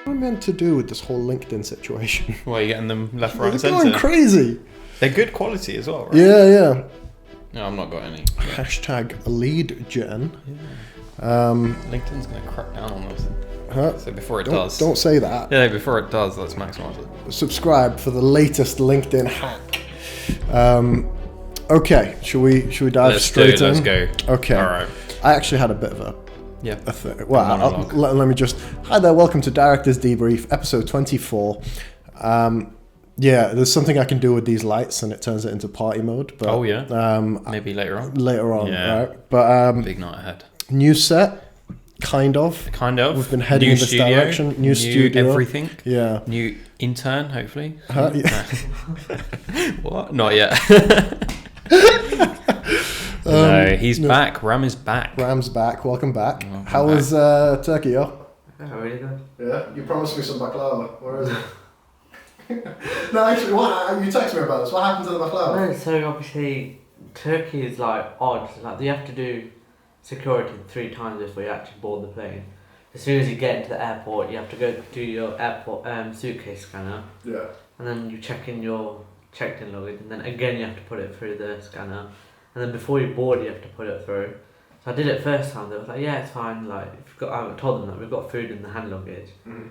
What am I meant to do with this whole LinkedIn situation? Well, you're getting them left, right, and They're centre. going crazy. They're good quality as well, right? Yeah. No, I've not got any. Hashtag lead gen. LinkedIn's going to crack down on this. Huh? So before it does. Don't say that. Yeah, before it does, let's maximise it. Subscribe for the latest LinkedIn hack. Okay, should we dive straight in? Let's go. Okay. All right. I actually had a bit of a Yeah. thing. Well, let me just... Hi there, welcome to Directors Debrief, episode 24. Yeah, there's something I can do with these lights and it turns it into party mode. But, oh, yeah? Maybe later on. Yeah. Right? But big night ahead. new set, kind of. We've been heading in this direction. New studio. Everything. Yeah. New intern, hopefully. Yeah. What? Not yet. No, he's back. Ram is back. Ram's back. Welcome back. How was Turkey, yo? Yeah, really good. Yeah, you promised me some baklava. Where is it? No, actually, you texted me about this. What happened to the baklava? No, so obviously Turkey is like odd. Like you have to do security 3 times before you actually board the plane. As soon as you get into the airport, you have to go do your airport suitcase scanner. Yeah. And then you check in your checked-in luggage, and then again you have to put it through the scanner. And then before you board, you have to put it through. So I did it first time. They was like, yeah, it's fine. Like, I told them that we've got food in the hand luggage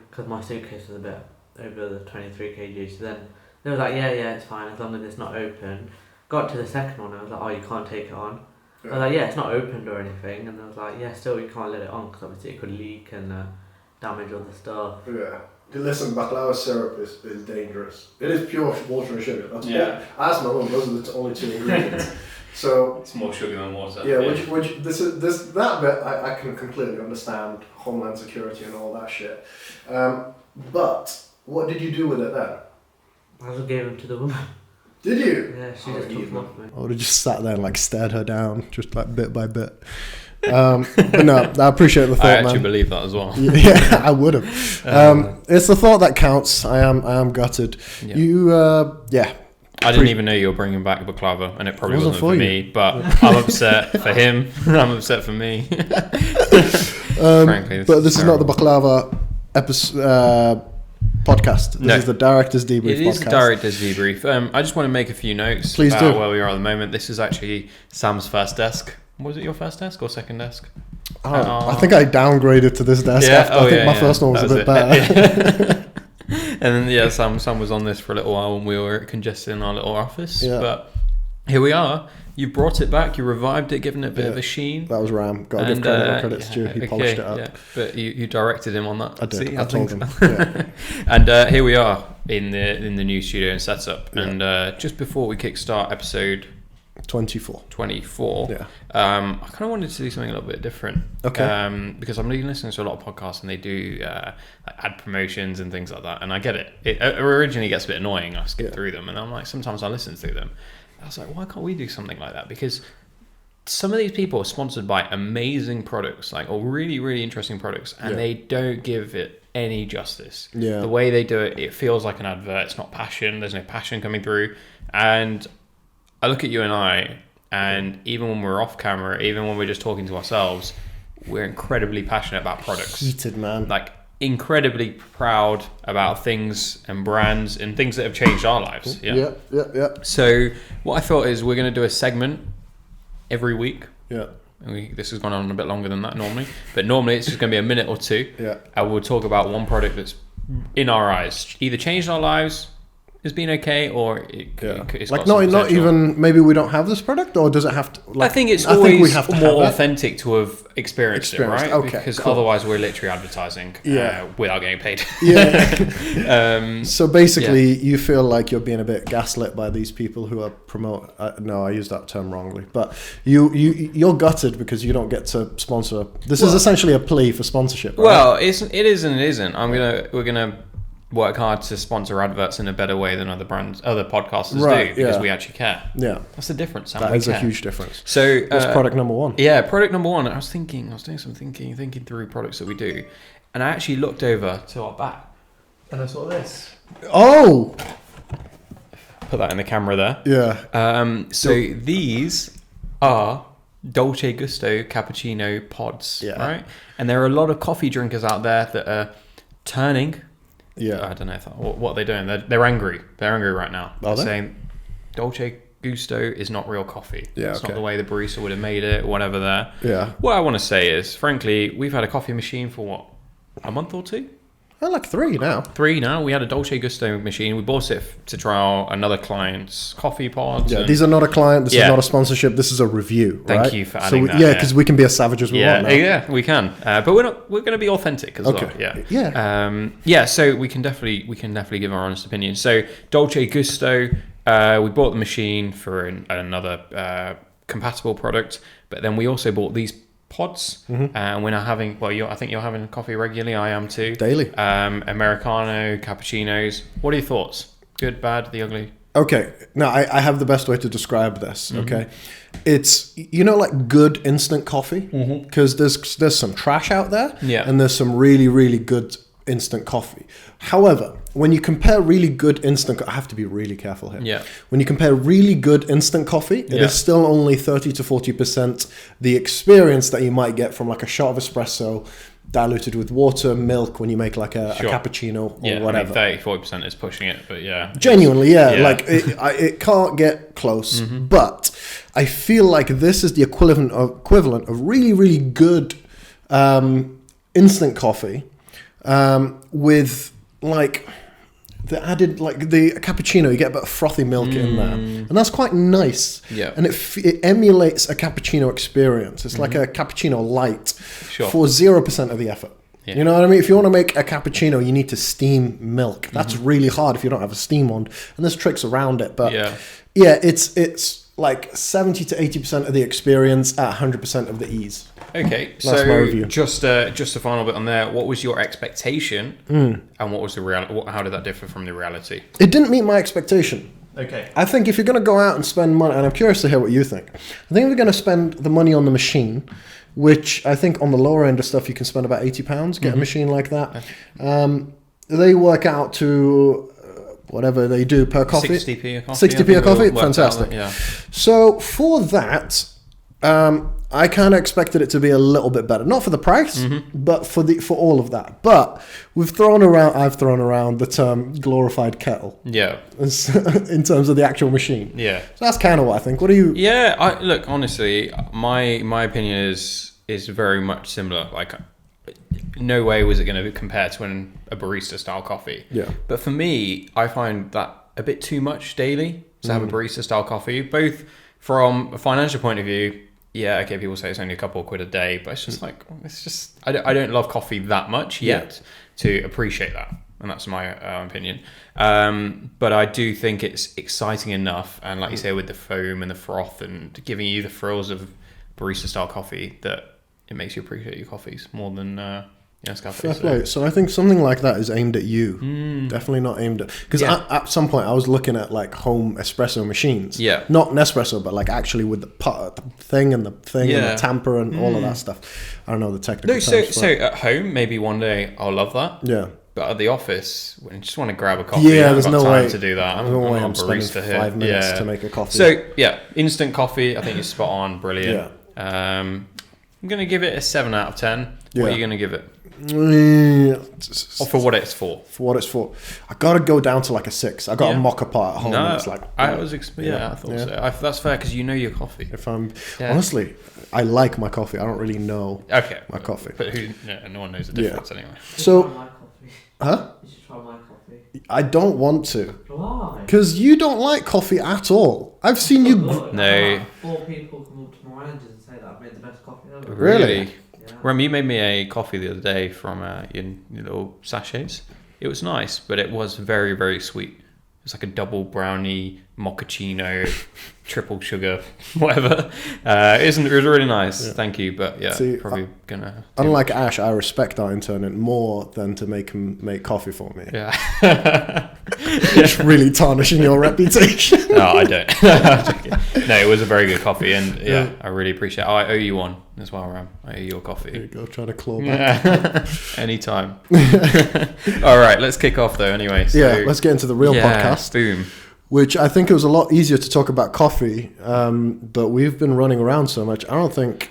because my suitcase was a bit over the 23 kg. So then they were like, yeah, it's fine as long as it's not open. Got to the second one, I was like, oh, you can't take it on. I was like, yeah, it's not opened or anything. And I was like, yeah, still you can't let it on because obviously it could leak and damage all the stuff. Yeah. Listen, baklava syrup is dangerous. It is pure water and sugar. That's I asked my mum, those are the only 2 ingredients. So it's more sugar than water. Yeah, which that bit I can completely understand, homeland security and all that shit. But what did you do with it then? I just gave them to the woman. Did you? Yeah, she just took them off me. I would have just sat there and like stared her down, just like bit by bit. But no, I appreciate the thought, I actually man. believe that as well. Yeah, I would have. It's the thought that counts. I am gutted. Yeah. You, I didn't even know you were bringing back baklava, and it probably wasn't for you. me. But I'm upset for him. I'm upset for me. Frankly, but this is not the baklava episode. Podcast. This is the Directors Debrief podcast. It is the Directors Debrief. I just want to make a few notes about where we are at the moment. This is actually Sam's first desk. Was it your first desk or second desk? I think I downgraded to this desk. Yeah? I think my first one was a bit better. And then Sam was on this for a little while when we were congested in our little office. Yeah. But here we are. You brought it back. You revived it, given it a bit of a sheen. That was Ram. Got to give credit's due. He polished it up. Yeah. But you directed him on that. I did. See, I told him. Yeah. And here we are in the new studio and setup. Yeah. And just before we kickstart episode 24. Yeah. I kind of wanted to do something a little bit different. Okay. Because I'm listening to a lot of podcasts and they do ad promotions and things like that. And I get it. It originally gets a bit annoying. I skip through them, and I'm like, sometimes I listen through them. I was like, why can't we do something like that? Because some of these people are sponsored by amazing products, or really, really interesting products, and they don't give it any justice. Yeah. The way they do it, it feels like an advert. It's not passion. There's no passion coming through. And I look at you and I, and even when we're off camera, even when we're just talking to ourselves, we're incredibly passionate about products. Heated, man. Incredibly proud about things and brands and things that have changed our lives. Yeah. So what I thought is we're going to do a segment every week. Yeah. This has gone on a bit longer than that normally, but normally it's just going to be a minute or two. Yeah. And we'll talk about one product that's in our eyes either changed our lives, has been okay, or it's got some not even maybe we don't have this product, or does it have to? I think it's always more authentic to have experienced it, right? Okay, because otherwise we're literally advertising without getting paid. Yeah. So basically, you feel like you're being a bit gaslit by these people who are promote. No, I used that term wrongly, but you're gutted because you don't get to sponsor. This is essentially a plea for sponsorship. Right? Well, it is and it isn't. We're gonna work hard to sponsor adverts in a better way than other podcasters do, because we actually care. Yeah, that's the difference. That is a huge difference. So what's product number one? Yeah, product number one. I was doing some thinking through products that we do, and I actually looked over to our back, and I saw this. Oh, put that in the camera there. Yeah. So these are Dolce Gusto cappuccino pods, right? And there are a lot of coffee drinkers out there that are turning. Yeah. I don't know what are they doing. They're angry. They're angry right now. Are they? Saying Dolce Gusto is not real coffee. Yeah, it's not the way the barista would have made it, whatever there. Yeah. What I want to say is, frankly, we've had a coffee machine for what, a month or two? Like 3 now. 3 now. We had a Dolce Gusto machine. We bought it to trial another client's coffee pods. Yeah, these are not a client. This is not a sponsorship. This is a review. Thank you for adding that. Yeah, because we can be as savage as we want now. Yeah, we can. But we're going to be authentic as well. Yeah. So we can definitely give our honest opinion. So Dolce Gusto, we bought the machine for another compatible product, but then we also bought these pods, and we're now having. Well, I think you're having coffee regularly. I am too. Daily. Americano, cappuccinos. What are your thoughts? Good, bad, the ugly? Okay. Now I have the best way to describe this. Okay, it's like good instant coffee, because there's some trash out there, and there's some really really good instant coffee. However, when you compare really good instant, I have to be really careful here. Yeah. When you compare really good instant coffee, it is still only 30 to 40% the experience that you might get from like a shot of espresso diluted with water, milk when you make like a cappuccino or whatever. 30-40% is pushing it, but yeah. Genuinely, like it can't get close. But I feel like this is the equivalent of really, really good instant coffee with like the added, like the cappuccino, you get a bit of frothy milk in there, and that's quite nice. Yeah, and it emulates a cappuccino experience. It's like a cappuccino light for 0% of the effort. Yeah. You know what I mean? If you want to make a cappuccino, you need to steam milk. That's really hard if you don't have a steam on, and there's tricks around it. But it's like 70 to 80% of the experience at 100% of the ease. Okay, that's my review. Just a final bit on there. What was your expectation, and what was the reality? How did that differ from the reality? It didn't meet my expectation. Okay. I think if you're going to go out and spend money, and I'm curious to hear what you think. I think if you're going to spend the money on the machine, which I think on the lower end of stuff you can spend about £80, get a machine like that. They work out to whatever they do per coffee. 60p a coffee. 60p a coffee? Fantastic. Yeah. So for that, I kind of expected it to be a little bit better. Not for the price, but for all of that. But I've thrown around the term glorified kettle. Yeah. In terms of the actual machine. Yeah. So that's kind of what I think. What do you... Yeah, look, honestly, my opinion is very much similar. Like, no way was it going to compare to a barista style coffee. Yeah. But for me, I find that a bit too much daily to have a barista style coffee, both from a financial point of view. Yeah, okay, people say it's only a couple of quid a day, but it's just like, I don't love coffee that much yet to appreciate that. And that's my opinion. But I do think it's exciting enough. And like you say, with the foam and the froth and giving you the thrills of barista style coffee, that it makes you appreciate your coffees more than Nescafe. Fair play. So I think something like that is aimed at you. Definitely not aimed at... Because at some point I was looking at like home espresso machines. Yeah. Not Nespresso, but like actually with the thing and the tamper and all of that stuff. I don't know the technical terms. So at home, maybe one day I'll love that. Yeah. But at the office, when you just want to grab a coffee, there's no way to do that. I'm not spending 5 minutes to make a coffee. So instant coffee, I think is spot on, brilliant. Yeah. I'm going to give it a 7 out of 10. What are you going to give it? Or for what it's for. For what it's for. I got to go down to like a 6. I got a mocha pot at home. And it's like, I thought so. That's fair because you know your coffee. If I'm honestly, I like my coffee. I don't really know my coffee. But no one knows the difference anyway. So, huh? You should try my coffee. I don't want to. Why? Because you don't like coffee at all. I've seen you... No. 4 people come up to my managers and say that I've made the best coffee ever. Really? Yeah. Rem, you made me a coffee the other day from your little sachets. It was nice, but it was very, very sweet. It's like a double brownie, mochaccino, triple sugar, whatever. It was really nice. Yeah. Thank you, but probably gonna. Unlike Ash, I respect our intern more than to make him make coffee for me. Yeah. It's really tarnishing your reputation. No, I don't. No, it was a very good coffee, and I really appreciate it. I owe you one as well, Ram. I owe you a coffee. There you go, trying to claw back. Anytime. All right, let's kick off though. Anyway, so, let's get into the real podcast. Boom. Which I think it was a lot easier to talk about coffee, but we've been running around so much. I don't think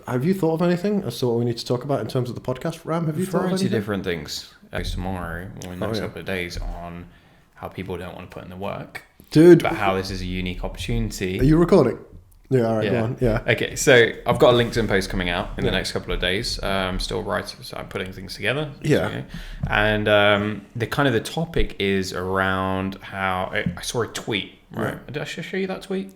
have you thought of anything as to what we need to talk about in terms of the podcast, Ram? Have you thought of anything? Different things. Tomorrow or in the next couple of days on how people don't want to put in the work. Dude. But how this is a unique opportunity. Are you recording? Yeah, all right, go on. Yeah. Okay, so I've got a LinkedIn post coming out in the next couple of days. I'm still writing, so I'm putting things together. Yeah. And the topic is around how I saw a tweet, right? Yeah. Did I show you that tweet?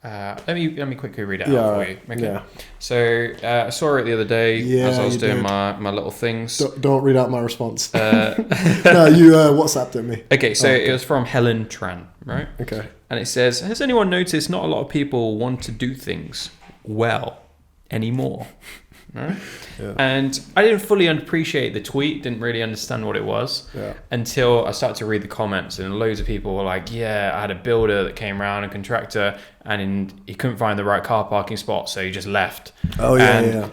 Let me quickly read it out for you. Okay. Yeah. So I saw it the other day as I was doing my little things. Don't read out my response. No, you WhatsApped at me. Okay, so it was from Helen Tran, right? Okay. And it says, has anyone noticed not a lot of people want to do things well anymore? Right? Yeah. And I didn't fully appreciate the tweet, didn't really understand what it was until I started to read the comments, and loads of people were like, yeah, I had a builder that came around, a contractor, and he couldn't find the right car parking spot, so he just left. Oh, yeah,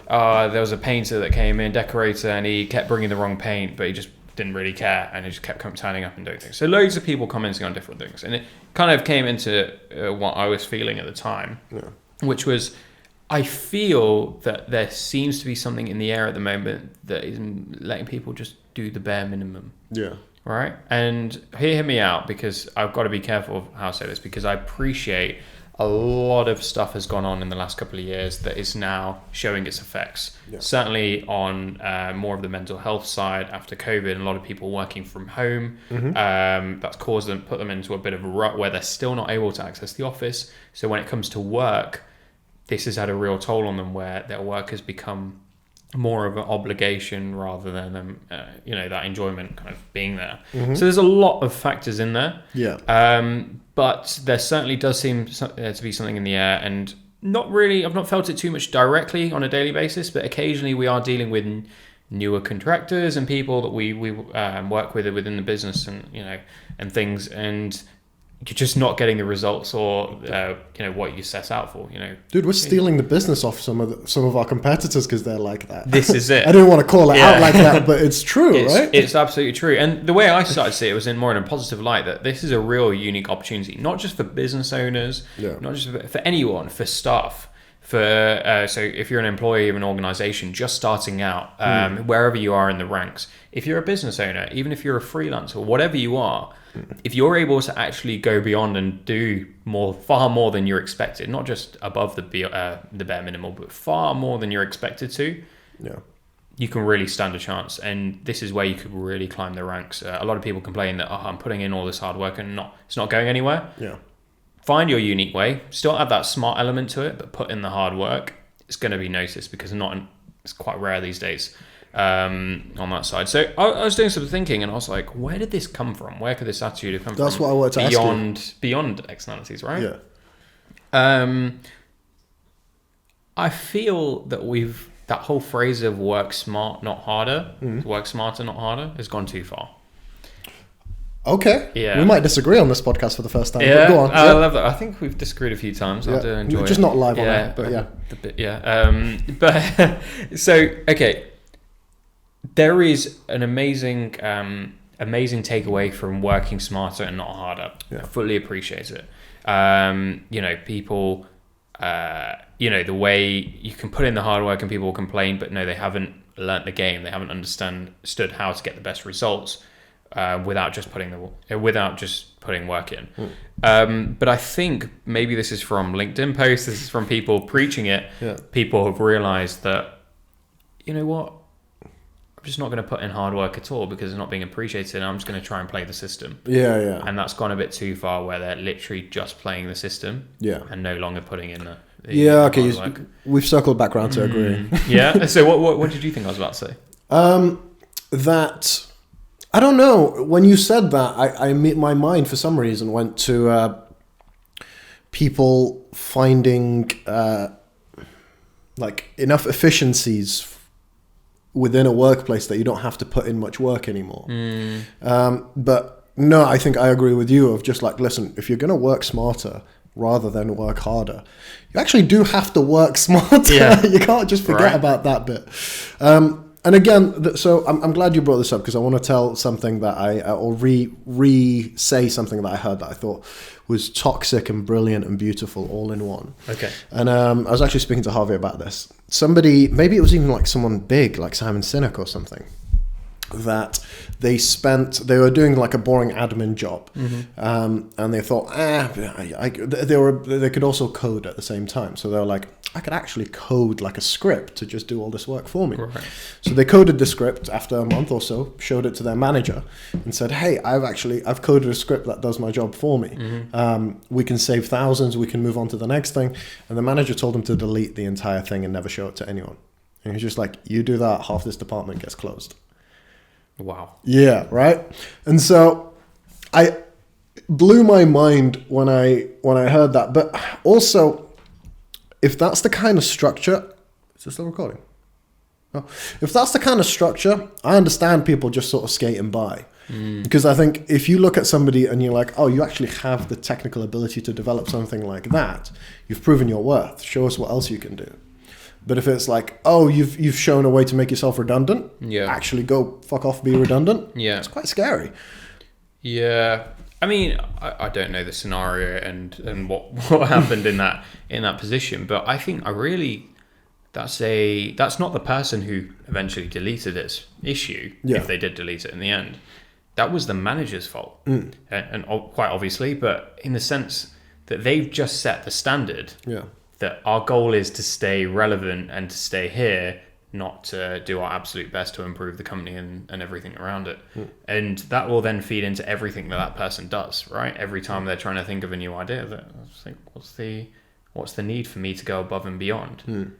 there was a painter that came in, decorator, and he kept bringing the wrong paint, but he just didn't really care, and he just kept turning up and doing things. So loads of people commenting on different things, and it kind of came into what I was feeling at the time, which was, I feel that there seems to be something in the air at the moment that is letting people just do the bare minimum. Yeah. Right? And hear me out, because I've got to be careful of how I say this, because I appreciate a lot of stuff has gone on in the last couple of years that is now showing its effects. Yeah. Certainly on more of the mental health side after COVID, and a lot of people working from home. Mm-hmm. That's put them into a bit of a rut where they're still not able to access the office. So when it comes to work, this has had a real toll on them, where their work has become more of an obligation rather than that enjoyment kind of being there. Mm-hmm. So there's a lot of factors in there. Yeah. But there certainly does seem to be something in the air, and not really. I've not felt it too much directly on a daily basis, but occasionally we are dealing with newer contractors and people that we work with within the business, and things, and you're just not getting the results or what you set out for. Dude, we're stealing the business off some of our competitors because they're like that. This is it. I didn't want to call it out like that, but it's true, right? It's absolutely true. And the way I started to see it was more in a positive light, that this is a real unique opportunity, not just for business owners, not just for anyone, for staff. So if you're an employee of an organization just starting out, wherever you are in the ranks, if you're a business owner, even if you're a freelancer, whatever you are, if you're able to actually go beyond and do far more than you're expected, not just above the bare minimum, but far more than you're expected to, you can really stand a chance. And this is where you could really climb the ranks. A lot of people complain that, I'm putting in all this hard work and it's not going anywhere. Yeah. Find your unique way. Still add that smart element to it, but put in the hard work. It's going to be noticed, because it's quite rare these days on that side. So I was doing some thinking, and I was like, where did this come from? Where could this attitude have come from? That's what I wanted to ask you. Beyond externalities, right? Yeah. I feel that that whole phrase of work smart, not harder, work smarter, not harder, has gone too far. Okay. Yeah. We might disagree on this podcast for the first time. Yeah. Go on. I love that. I think we've disagreed a few times. I do enjoy it. Just not live on that, but yeah. But so, okay. There is an amazing takeaway from working smarter and not harder. Yeah. I fully appreciate it. People, the way you can put in the hard work and people will complain, but no, they haven't learnt the game. They haven't understood how to get the best results. Without just putting work in. But I think maybe this is from LinkedIn posts, this is from people preaching it. Yeah. People have realized that, you know what, I'm just not going to put in hard work at all because it's not being appreciated, and I'm just going to try and play the system. Yeah. And that's gone a bit too far, where they're literally just playing the system. Yeah. And no longer putting in the okay. We've circled back around to agreeing. Yeah. So what did you think I was about to say? That... I don't know. When you said that, my mind for some reason went to people finding enough efficiencies within a workplace that you don't have to put in much work anymore. But no, I think I agree with you of just like, listen, if you're going to work smarter rather than work harder, you actually do have to work smarter. Yeah. You can't just forget about that bit. And again, so I'm glad you brought this up, because I want to tell something that or re-say something that I heard that I thought was toxic and brilliant and beautiful all in one. Okay. And I was actually speaking to Harvey about this. somebody, maybe it was even like someone big, like Simon Sinek or something, that they were doing like a boring admin job, and they thought, they could also code at the same time. So they were like, I could actually code like a script to just do all this work for me. Right. So they coded the script after a month or so, showed it to their manager, and said, hey, I've coded a script that does my job for me. We can save thousands, we can move on to the next thing. And the manager told him to delete the entire thing and never show it to anyone. And he's just like, you do that, half this department gets closed. Wow. Yeah, right? And so I blew my mind when I heard that. But also, if that's the kind of structure, is this still recording? Oh. If that's the kind of structure, I understand people just sort of skating by. Because I think if you look at somebody and you're like, oh, you actually have the technical ability to develop something like that, you've proven your worth. Show us what else you can do. But if it's like, oh, you've shown a way to make yourself redundant, actually go fuck off, be redundant. Yeah, it's quite scary. Yeah, I mean, I don't know the scenario and what happened in that position, but I think that's not the person who eventually deleted this issue. If they did delete it in the end, that was the manager's fault, and quite obviously, but in the sense that they've just set the standard. Yeah. That our goal is to stay relevant and to stay here, not to do our absolute best to improve the company and everything around it. And that will then feed into everything that person does, right? Every time they're trying to think of a new idea, that I think, what's the need for me to go above and beyond?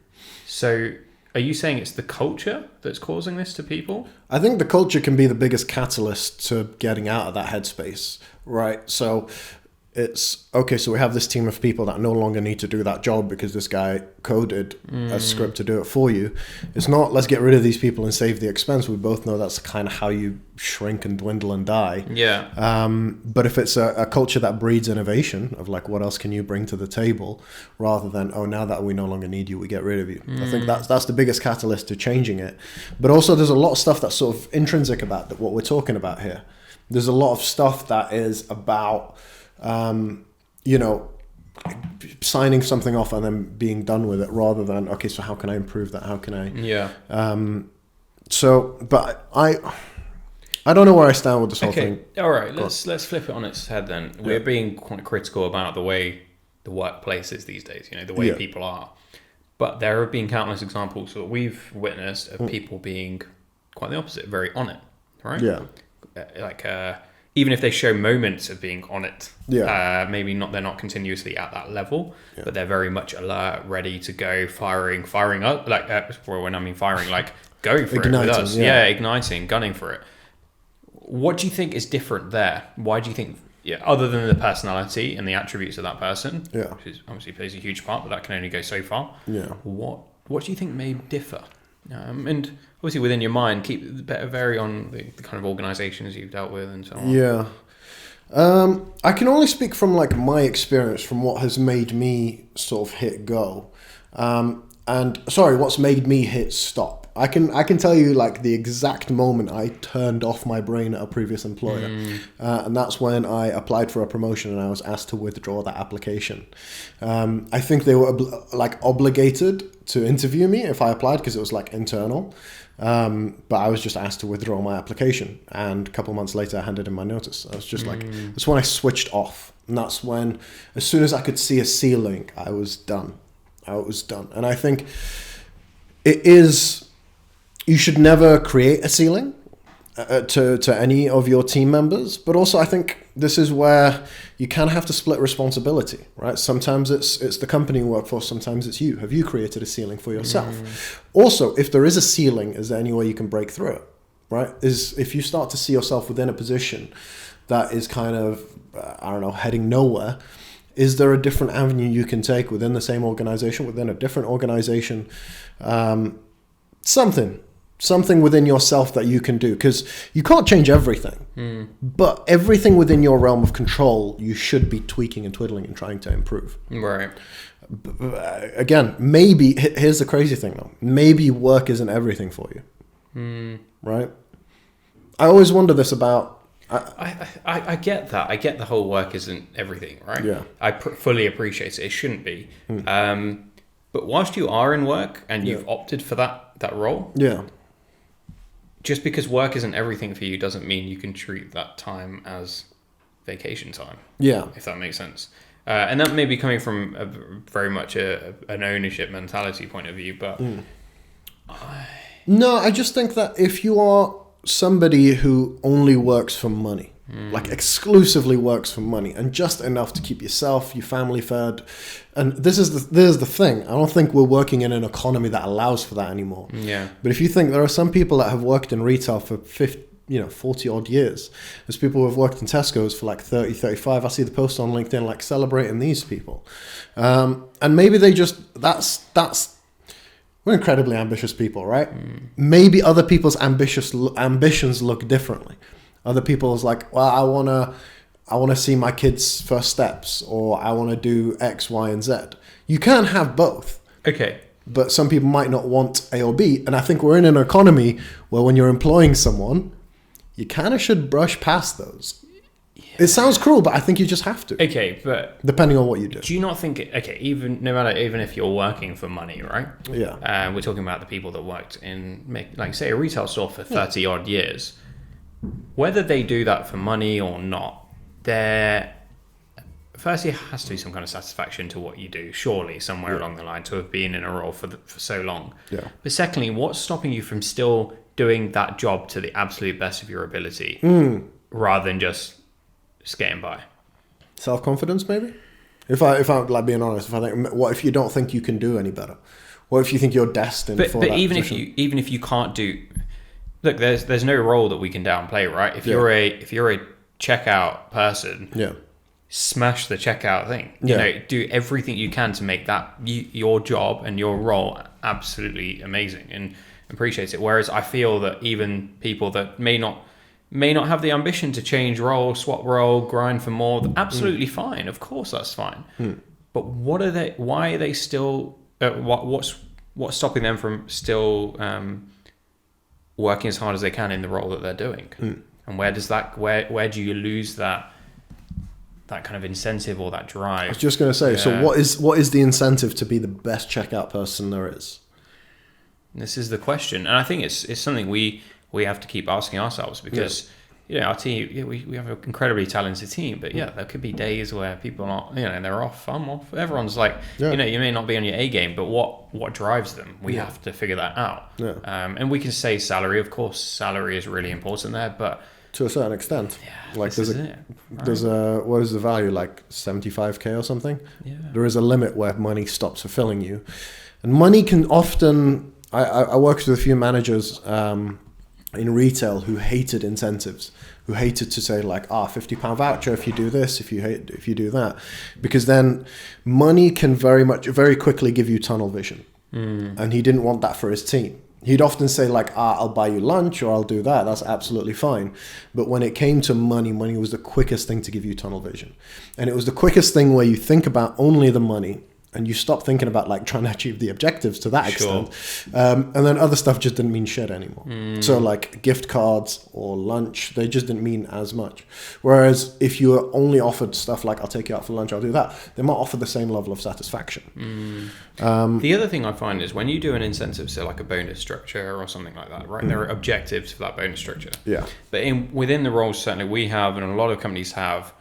So are you saying it's the culture that's causing this to people? I think the culture can be the biggest catalyst to getting out of that headspace, right? So it's, okay, so we have this team of people that no longer need to do that job because this guy coded a script to do it for you. It's not, let's get rid of these people and save the expense. We both know that's kind of how you shrink and dwindle and die. Yeah. But if it's a culture that breeds innovation of like, what else can you bring to the table, rather than, oh, now that we no longer need you, we get rid of you. I think that's the biggest catalyst to changing it. But also there's a lot of stuff that's sort of intrinsic about what we're talking about here. There's a lot of stuff that is about signing something off and then being done with it, rather than, okay, so how can I improve that? How can I? Yeah. But I don't know where I stand with this whole thing. All right. Let's flip it on its head then. We're being quite critical about the way the workplace is these days, the way people are. But there have been countless examples that we've witnessed of people being quite the opposite, very on it, right? Yeah. Even if they show moments of being on it, maybe they're not continuously at that level, but they're very much alert, ready to go, firing up, when I mean firing, like going for igniting, it with us. Yeah, igniting, gunning for it. What do you think is different there? Why do you think, other than the personality and the attributes of that person, which obviously plays a huge part, but that can only go so far. Yeah. What do you think may differ? And obviously within your mind, vary on the kind of organisations you've dealt with and so on. Yeah. I can only speak from like my experience, from what has made me sort of hit go. What's made me hit stop. I can tell you like the exact moment I turned off my brain at a previous employer. And that's when I applied for a promotion and I was asked to withdraw that application. I think they were obligated to interview me if I applied because it was like internal. But I was just asked to withdraw my application. And a couple of months later, I handed in my notice. I was just that's when I switched off. And that's when, as soon as I could see a ceiling, I was done. And I think you should never create a ceiling to any of your team members. But also I think this is where you kind of have to split responsibility, right? Sometimes it's the company you work for, sometimes it's you. Have you created a ceiling for yourself? Also, if there is a ceiling, is there any way you can break through it, right? If you start to see yourself within a position that is kind of, heading nowhere, is there a different avenue you can take within the same organization, within a different organization? Something within yourself that you can do, because you can't change everything, but everything within your realm of control, you should be tweaking and twiddling and trying to improve. Right. Again, maybe, here's the crazy thing though, maybe work isn't everything for you. Right? I always wonder this about... I get that. I get the whole work isn't everything, right? Yeah. I fully appreciate it. It shouldn't be. But whilst you are in work and you've opted for that role, just because work isn't everything for you doesn't mean you can treat that time as vacation time. Yeah. If that makes sense. And that may be coming from very much an ownership mentality point of view, but... No, I just think that if you are somebody who only works for money, like exclusively works for money, and just enough to keep yourself, your family fed, and this is the thing. I don't think we're working in an economy that allows for that anymore. Yeah. But if you think there are some people that have worked in retail for 40 odd years, there's people who have worked in Tesco's for like 30, 35. I see the post on LinkedIn like celebrating these people, and maybe they just we're incredibly ambitious people, right? Maybe other people's ambitions look differently. Other people's like, well, I wanna see my kids' first steps, or I wanna do X, Y, and Z. You can have both. Okay. But some people might not want A or B. And I think we're in an economy where when you're employing someone, you kind of should brush past those. Yeah. It sounds cruel, but I think you just have to. Okay, but... depending on what you do. Do you not think... even if you're working for money, right? Yeah. We're talking about the people that worked in, like, say, a retail store for 30 odd years. Whether they do that for money or not, firstly, it has to be some kind of satisfaction to what you do, surely, somewhere along the line, to have been in a role for so long. Yeah. But secondly, what's stopping you from still doing that job to the absolute best of your ability, rather than just getting by? Self-confidence, maybe? If I'm like being honest, what if you don't think you can do any better? What if you think you're destined for that even position? even if you can't do... Look, there's no role that we can downplay, right? If you're a checkout person, smash the checkout thing. You know, do everything you can to make that your job and your role absolutely amazing and appreciate it. Whereas I feel that even people that may not have the ambition to change role, swap role, grind for more, absolutely fine. Of course, that's fine. But what are they? Why are they still? What's stopping them from still? Working as hard as they can in the role that they're doing, and where do you lose that kind of incentive or that drive? I was just going to say, so what is the incentive to be the best checkout person there is? This is the question, and I think it's something we have to keep asking ourselves, because our team, we have an incredibly talented team, but there could be days where people are not, they're off, I'm off, everyone's like, you may not be on your A game, but what drives them? We have to figure that out. And we can say salary, of course, salary is really important there, but to a certain extent, like there's a what is the value, like 75k or something? There is a limit where money stops fulfilling you, and money can often. I worked with a few managers in retail who hated incentives, who hated to say like, £50 voucher if you do this, if you do that, because then money can very quickly give you tunnel vision, and he didn't want that for his team. He'd often say like, I'll buy you lunch or I'll do that. That's absolutely fine. But when it came to money was the quickest thing to give you tunnel vision, and it was the quickest thing where you think about only the money. And you stop thinking about like trying to achieve the objectives to that extent. And then other stuff just didn't mean shit anymore. So like gift cards or lunch, they just didn't mean as much. Whereas if you were only offered stuff like, I'll take you out for lunch, I'll do that, they might offer the same level of satisfaction. The other thing I find is when you do an incentive, so like a bonus structure or something like that, right? There are objectives for that bonus structure. Yeah. But within the roles, certainly we have, and a lot of companies have,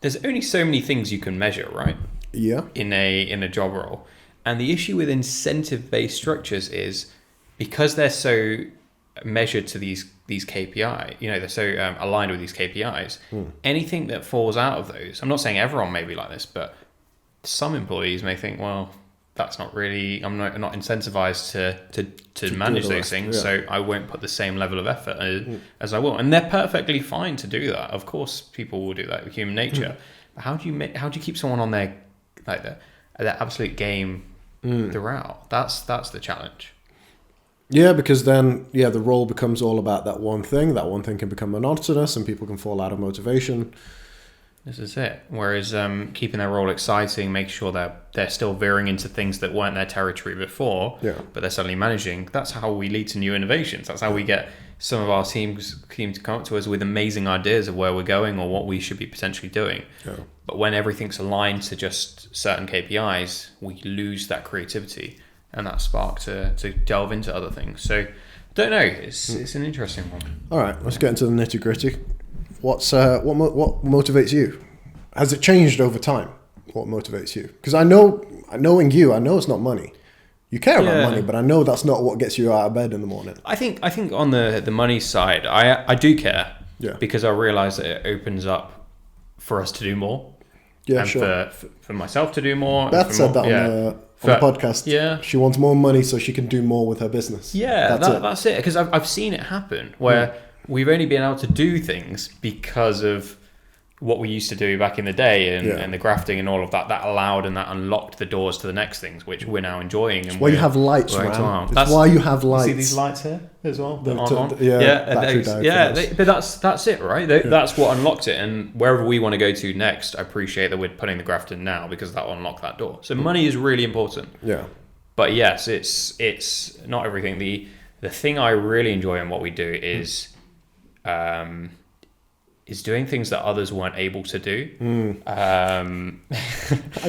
there's only so many things you can measure, right? Yeah. In a job role. And the issue with incentive-based structures is because they're so measured to these KPI, they're so aligned with these KPIs, anything that falls out of those, I'm not saying everyone may be like this, but some employees may think, well, that's not really, I'm not incentivized to manage those things, so I won't put the same level of effort as I will. And they're perfectly fine to do that. Of course, people will do that with human nature. But how do you keep someone on their absolute game throughout? That's the challenge. Yeah, because then the role becomes all about that one thing. That one thing can become monotonous, and people can fall out of motivation. This is it. Whereas keeping their role exciting, making sure they're still veering into things that weren't their territory before, but they're suddenly managing. That's how we lead to new innovations. That's how we get some of our teams to come up to us with amazing ideas of where we're going or what we should be potentially doing. Yeah. But when everything's aligned to just certain KPIs, we lose that creativity and that spark to delve into other things. So, don't know. It's an interesting one. All right, let's get into the nitty gritty. What motivates you? Has it changed over time? What motivates you? Because knowing you, I know it's not money. You care about money, but I know that's not what gets you out of bed in the morning. I think on the money side, I do care. Yeah. Because I realise that it opens up for us to do more. Yeah, and sure. For myself to do more. Beth said that on the podcast. Yeah. She wants more money so she can do more with her business. Yeah, that's it. Because I've seen it happen where we've only been able to do things because of what we used to do back in the day and the grafting and all of that. That allowed and that unlocked the doors to the next things, which we're now enjoying. That's why you have lights, man. That's why you have lights. See these lights here as well? But that's it, right? That's what unlocked it. And wherever we want to go to next, I appreciate that we're putting the graft in now because that will unlock that door. So money is really important. Yeah. But yes, it's not everything. The thing I really enjoy in what we do is doing things that others weren't able to do. I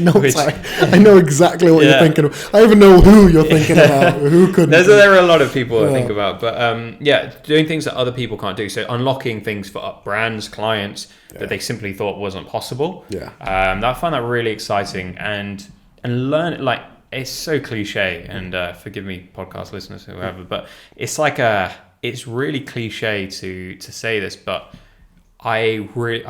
know exactly what you're thinking of. I even know who you're thinking about. Who couldn't? There are a lot of people I think about, but doing things that other people can't do. So unlocking things for brands, clients that they simply thought wasn't possible. I find that really exciting and learn like. It's so cliche, and forgive me, podcast listeners, whoever, but it's like it's really cliche to say this, but I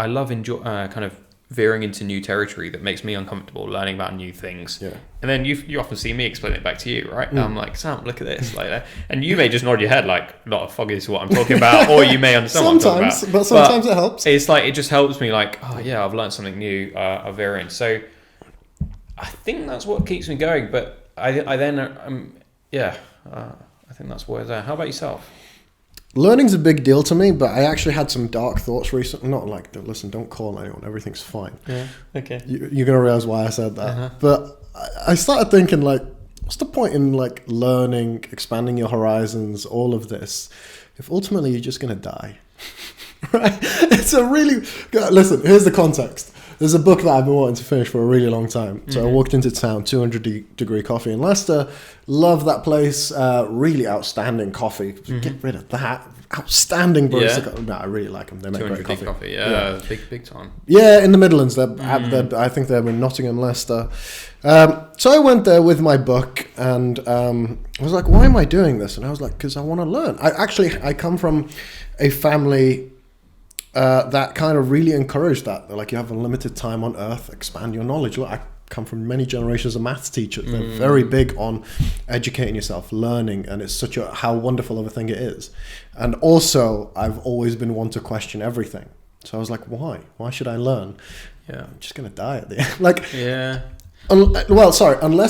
love kind of veering into new territory that makes me uncomfortable, learning about new things. Yeah. And then you often see me explain it back to you, right? And I'm like, Sam, look at this, like that. And you may just nod your head like, not a foggy is what I'm talking about, or you may understand what I'm talking about. But sometimes it helps. It's like, it just helps me like, oh yeah, I've learned something new, I'll veer in. So I think that's what keeps me going, but I think that's where there. How about yourself? Learning's a big deal to me, but I actually had some dark thoughts recently. Not like, listen, don't call anyone. Everything's fine. Yeah. Okay. You're gonna realize why I said that. But I started thinking like, what's the point in like learning, expanding your horizons, all of this, if ultimately you're just gonna die? Right? It's a really listen. Here's the context. There's a book that I've been wanting to finish for a really long time. So I walked into town, 200 Degree Coffee in Leicester. Love that place. Really outstanding coffee. Get rid of that. Outstanding barista. No, I really like them. They make great coffee. Yeah. Big time. Yeah, in the Midlands. I think they're in Nottingham, Leicester. So I went there with my book and I was like, why am I doing this? And I was like, because I want to learn. I come from a family that kind of really encouraged that. Like, you have unlimited time on earth, expand your knowledge. Look, I come from many generations of maths teachers. They're very big on educating yourself, learning, and it's such how wonderful of a thing it is. And also, I've always been one to question everything. So I was like, why? Why should I learn? Yeah, I'm just going to die at the end. Like, yeah. Unless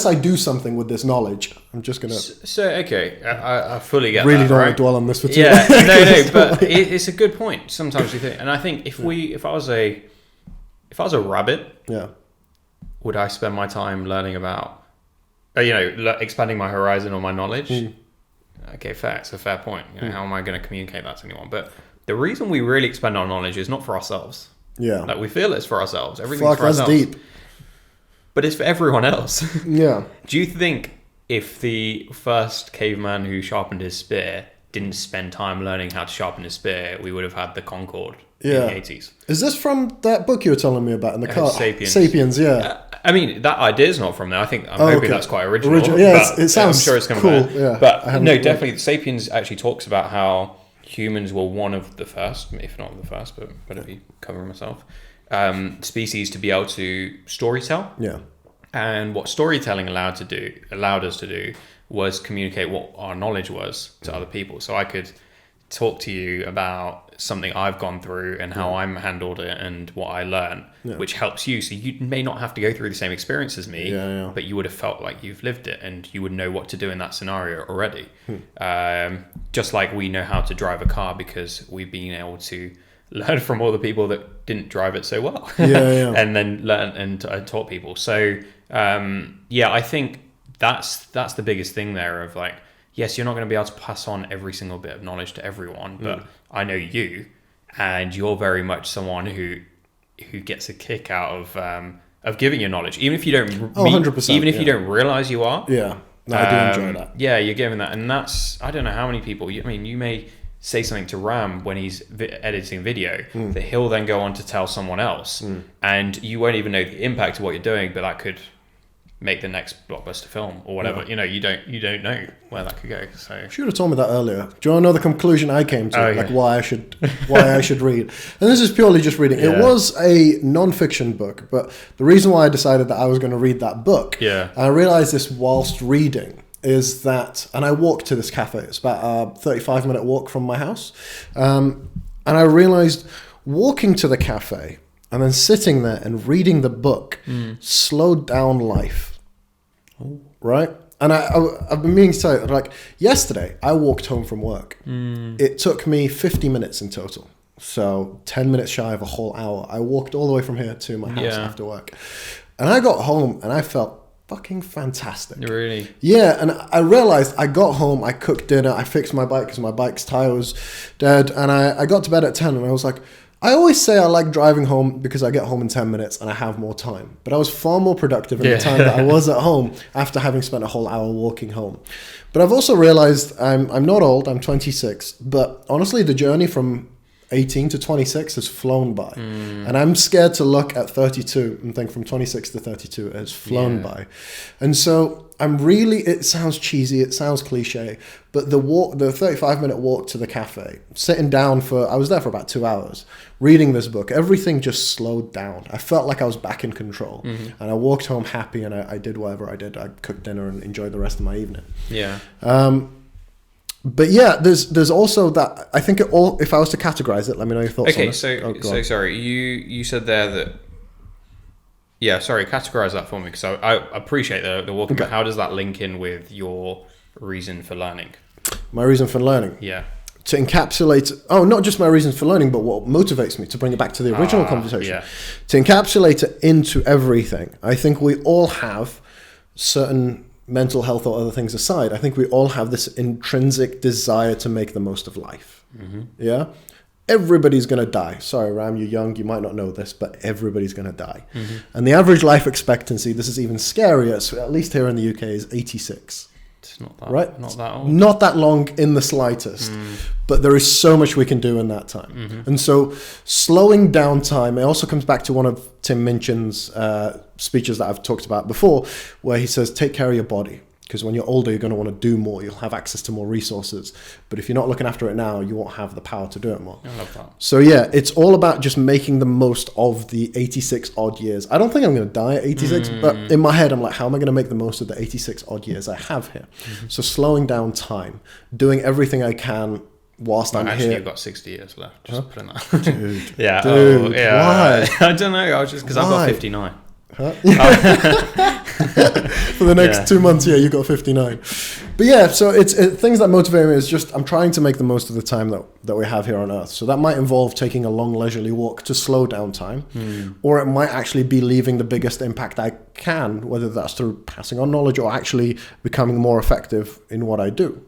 I do something with this knowledge, I'm just gonna. So okay, I fully get. Really that, don't right? want to dwell on this for too long. No, but it's a good point. Sometimes you think, and I think if I was a rabbit, would I spend my time learning about, expanding my horizon or my knowledge? Okay, fair. It's a fair point. How am I going to communicate that to anyone? But the reason we really expand our knowledge is not for ourselves. Yeah, like we feel it's for ourselves. Everything's for ourselves. That's deep. But it's for everyone else. Yeah. Do you think if the first caveman who sharpened his spear didn't spend time learning how to sharpen his spear, we would have had the Concorde in the 80s? Is this from that book you were telling me about in the car? Sapiens, yeah. I mean, that idea is not from there. I'm hoping that's quite original. Yeah, it sounds I'm sure it's coming cool. back. Yeah, but no, definitely, Sapiens actually talks about how humans were one of the first, if not the first, but better be covering myself, species to be able to storytell. Yeah. And what storytelling allowed us to do was communicate what our knowledge was to other people. So I could talk to you about something I've gone through and how I'm handled it and what I learned, which helps you. So you may not have to go through the same experience as me, but you would have felt like you've lived it and you would know what to do in that scenario already. Just like we know how to drive a car because we've been able to learn from all the people that didn't drive it so well. And then learn and taught people. So I think that's the biggest thing there of like, yes, you're not going to be able to pass on every single bit of knowledge to everyone, but I know you, and you're very much someone who gets a kick out of giving your knowledge, even if you don't 100%, even if you don't realize you are. No, I do enjoy that. Yeah, you're giving that, and that's, I don't know how many people. I mean, you may say something to Ram when he's editing video that he'll then go on to tell someone else, and you won't even know the impact of what you're doing, but that could make the next blockbuster film or whatever. You know, you don't know where that could go. So you should have told me that earlier. Do you want to know the conclusion I came to? Like why I should read? And this is purely just reading. It was a non-fiction book, but the reason why I decided that I was going to read that book, and I realized this whilst reading, is that, and I walked to this cafe. It's about a 35-minute walk from my house, and I realized walking to the cafe and then sitting there and reading the book slowed down life. Right? And I've been meaning to tell you, like, yesterday I walked home from work. It took me 50 minutes in total. So 10 minutes shy of a whole hour. I walked all the way from here to my house after work. And I got home and I felt fucking fantastic. Really? Yeah, and I realized I got home, I cooked dinner, I fixed my bike because my bike's tire was dead, and I got to bed at 10 and I was like, I always say I like driving home because I get home in 10 minutes and I have more time. But I was far more productive in the time that I was at home after having spent a whole hour walking home. But I've also realized I'm not old, I'm 26. But honestly, the journey from 18 to 26 has flown by. And I'm scared to look at 32 and think from 26 to 32 has flown by. And so it sounds cheesy, it sounds cliche, but the 35-minute walk to the cafe, sitting down I was there for about 2 hours, reading this book, everything just slowed down. I felt like I was back in control. And I walked home happy, and I did whatever I did. I cooked dinner and enjoyed the rest of my evening. But yeah, there's also that. I think if I was to categorize it, let me know your thoughts on it. So sorry, you said there that. Yeah, sorry, categorize that for me, because I appreciate the walking, but how does that link in with your reason for learning? My reason for learning? Yeah. To encapsulate, not just my reasons for learning, but what motivates me, to bring it back to the original conversation. Yeah. To encapsulate it into everything. I think we all have certain mental health or other things aside, I think we all have this intrinsic desire to make the most of life. Yeah? Everybody's going to die. Sorry, Ram, you're young, you might not know this, but everybody's going to die. And the average life expectancy, this is even scarier, so at least here in the UK, is 86. It's not that, right? Not that old. Not that long in the slightest. But there is so much we can do in that time. And so slowing down time, it also comes back to one of Tim Minchin's speeches that I've talked about before, where he says, take care of your body. Because when you're older, you're going to want to do more. You'll have access to more resources. But if you're not looking after it now, you won't have the power to do it more. I love that. So yeah, it's all about just making the most of the 86 odd years. I don't think I'm going to die at 86, but in my head, I'm like, how am I going to make the most of the 86 odd years I have here? So slowing down time, doing everything I can whilst I'm actually, here. you've got 60 years left. Just putting that. Dude. Yeah. Dude, why? I don't know. I was just because I've got 59. Huh? For the next 2 months, you got 59. But yeah, so it's things that motivate me is just I'm trying to make the most of the time that we have here on Earth. So that might involve taking a long leisurely walk to slow down time, or it might actually be leaving the biggest impact I can, whether that's through passing on knowledge or actually becoming more effective in what I do.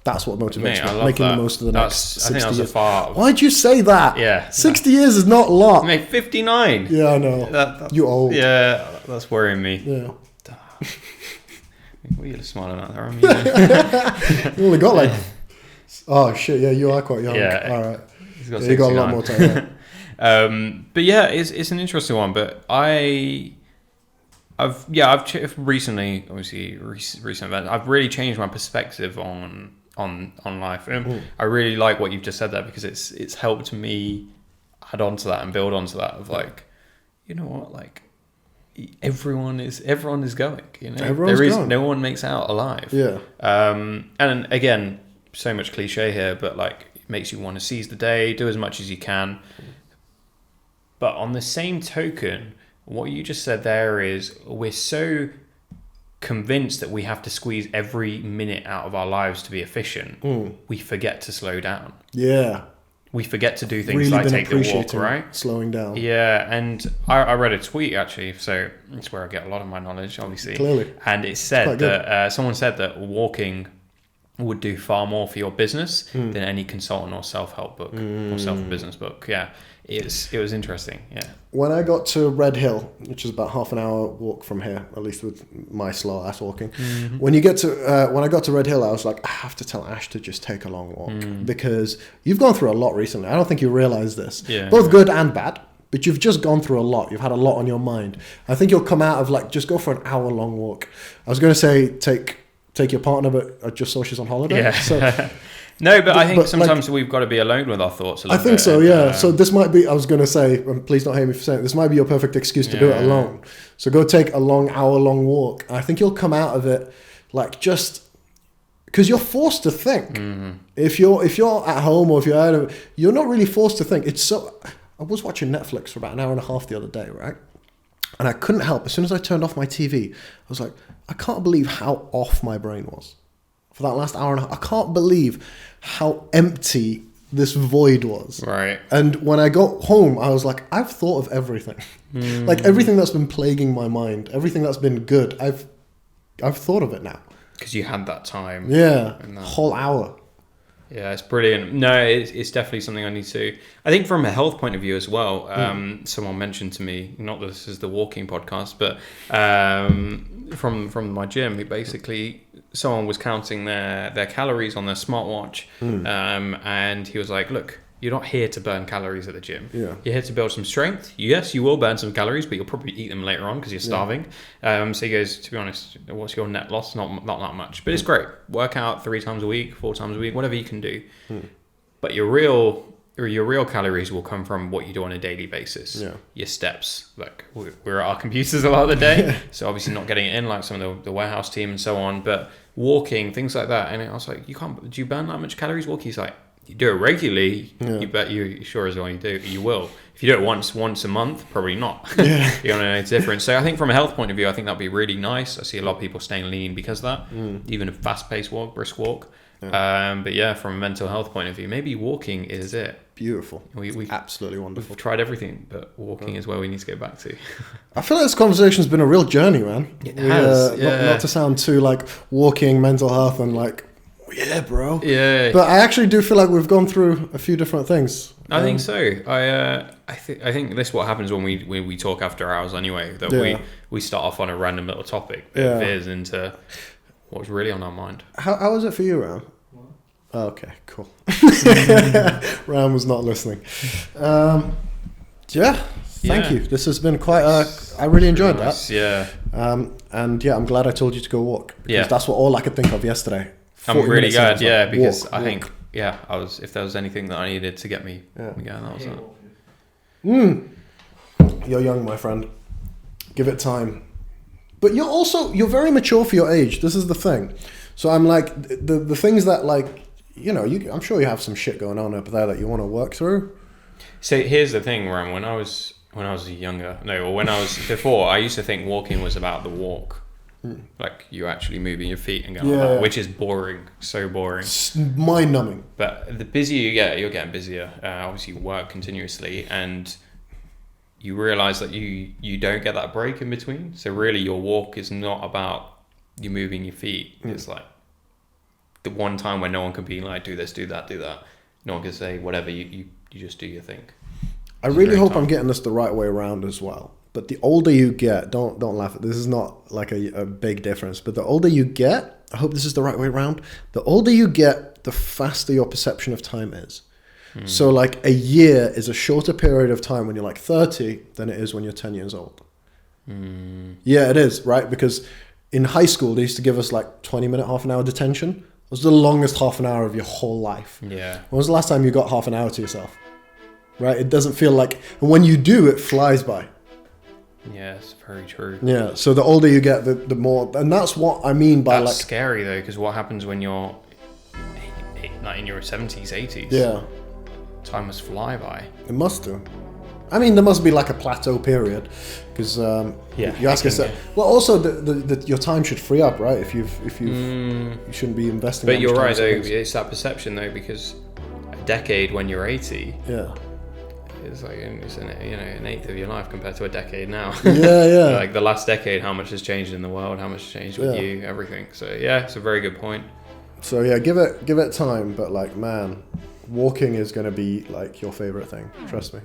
That's what motivates me. Making the most of the next 60 years. Why'd you say that? Yeah. 60 years is not a lot. Mate, 59. Yeah, I know. You're old. Yeah, that's worrying me. Yeah. What are you smiling at there? I mean, you only got like... Oh, shit. Yeah, you are quite young. Yeah. All right. You got a lot more time. But yeah, it's an interesting one. But I've recently, obviously, recent events, I've really changed my perspective on life. And I really like what you've just said there, because it's helped me add on to that and build onto that of like, you know what, like everyone is going, you know, going. No one makes out alive. Yeah. And again, so much cliche here, but like it makes you want to seize the day, do as much as you can. But on the same token, what you just said there is we're so convinced that we have to squeeze every minute out of our lives to be efficient, we forget to slow down. Yeah. we forget to do things really like been take the walk, appreciating right? slowing down. Yeah, and I read a tweet actually, so it's where I get a lot of my knowledge, obviously. Clearly. And it said that someone said that walking would do far more for your business than any consultant or self-help book or self-business book. Yeah, it was interesting. Yeah. When I got to Red Hill, which is about half an hour walk from here, at least with my slow ass walking, when I got to Red Hill, I was like, I have to tell Ash to just take a long walk because you've gone through a lot recently. I don't think you realize this, both good and bad. But you've just gone through a lot. You've had a lot on your mind. I think you'll come out of like just go for an hour long walk. I was going to say take your partner, but I just saw she's on holiday. Yeah. So, no, but I think sometimes we've got to be alone with our thoughts a little bit. I think so, yeah. So this might be, I was going to say, and please don't hate me for saying it, this might be your perfect excuse to do it alone. So go take a long hour-long walk. I think you'll come out of it like just, because you're forced to think. If you're at home or if you're out of, you're not really forced to think. I was watching Netflix for about an hour and a half the other day, right? And I couldn't help. As soon as I turned off my TV, I was like, I can't believe how off my brain was for that last hour and a half. I can't believe how empty this void was. Right. And when I got home, I was like, I've thought of everything. Like everything that's been plaguing my mind, everything that's been good, I've thought of it now. Because you had that time. Yeah. Whole hour. Yeah, it's brilliant. No, it's definitely something I need to. I think from a health point of view as well. Someone mentioned to me, not that this is the walking podcast, but from my gym, who basically someone was counting their calories on their smartwatch, and he was like, "Look, you're not here to burn calories at the gym. Yeah. You're here to build some strength. Yes, you will burn some calories, but you'll probably eat them later on because you're starving." So he goes, to be honest, what's your net loss? Not that much, but it's great. Work out 3 times a week, 4 times a week, whatever you can do. But your real calories will come from what you do on a daily basis. Yeah. Your steps. Like we're at our computers a lot of the day, so obviously not getting it in like some of the warehouse team and so on. But walking, things like that. And I was like, do you burn that much calories walking? He's like, you do it regularly, you bet you sure as well you do, you will. If you do it once a month, probably not. Yeah. You're going to know it's different. So I think from a health point of view, I think that'd be really nice. I see a lot of people staying lean because of that, even a fast-paced walk, brisk walk. Yeah. But yeah, from a mental health point of view, maybe walking is it. Beautiful. We absolutely wonderful. We've tried everything, but walking is where we need to get back to. I feel like this conversation's been a real journey, man. It has. Not to sound too like walking, mental health, and like, yeah, bro. Yeah. But I actually do feel like we've gone through a few different things. I think so. I think this is what happens when we talk after hours anyway. That we start off on a random little topic. It veers into what's really on our mind. How was it for you, Ram? Oh, okay, cool. Ram was not listening. Thank you. This has been quite. I really enjoyed that. Yeah. And I'm glad I told you to go walk because that's what all I could think of yesterday. I'm really glad, because I think, if there was anything that I needed to get me going, that was it. You're young, my friend. Give it time. But you're very mature for your age. This is the thing. So I'm like, the things that like, I'm sure you have some shit going on up there that you want to work through. So here's the thing, Ram, when I was before, I used to think walking was about the walk. Like you actually moving your feet and going like that, which is boring, so boring. It's mind-numbing. But the busier you get, you're getting busier. Obviously, you work continuously, and you realise that you don't get that break in between. So really, your walk is not about you moving your feet. It's like the one time when no one can be like, do this, do that, do that. No one can say whatever. You just do your thing. I really hope I'm getting this the right way around as well. But the older you get, don't laugh at this. Is not like a big difference. But the older you get, I hope this is the right way around. The older you get, the faster your perception of time is. So like a year is a shorter period of time when you're like 30 than it is when you're 10 years old. Yeah, it is, right? Because in high school, they used to give us like 20-minute, half an hour detention. It was the longest half an hour of your whole life. Yeah. When was the last time you got half an hour to yourself? Right? It doesn't feel like, and when you do, it flies by. Yeah, it's very true. Yeah, so the older you get, the more, and that's what I mean by that's like scary though, because what happens when you're like in your 70s, 80s? Yeah, time must fly by. It must do. I mean, there must be like a plateau period, because you ask yourself. Well, also your time should free up, right? If you shouldn't be investing. But you're right though. It's that perception though, because decade when you're 80. Yeah. It's like an eighth of your life compared to a decade now. Yeah. Like the last decade, how much has changed in the world, how much has changed with you, everything. So yeah, it's a very good point. So yeah, give it time, but like, man, walking is going to be like your favorite thing. Trust me.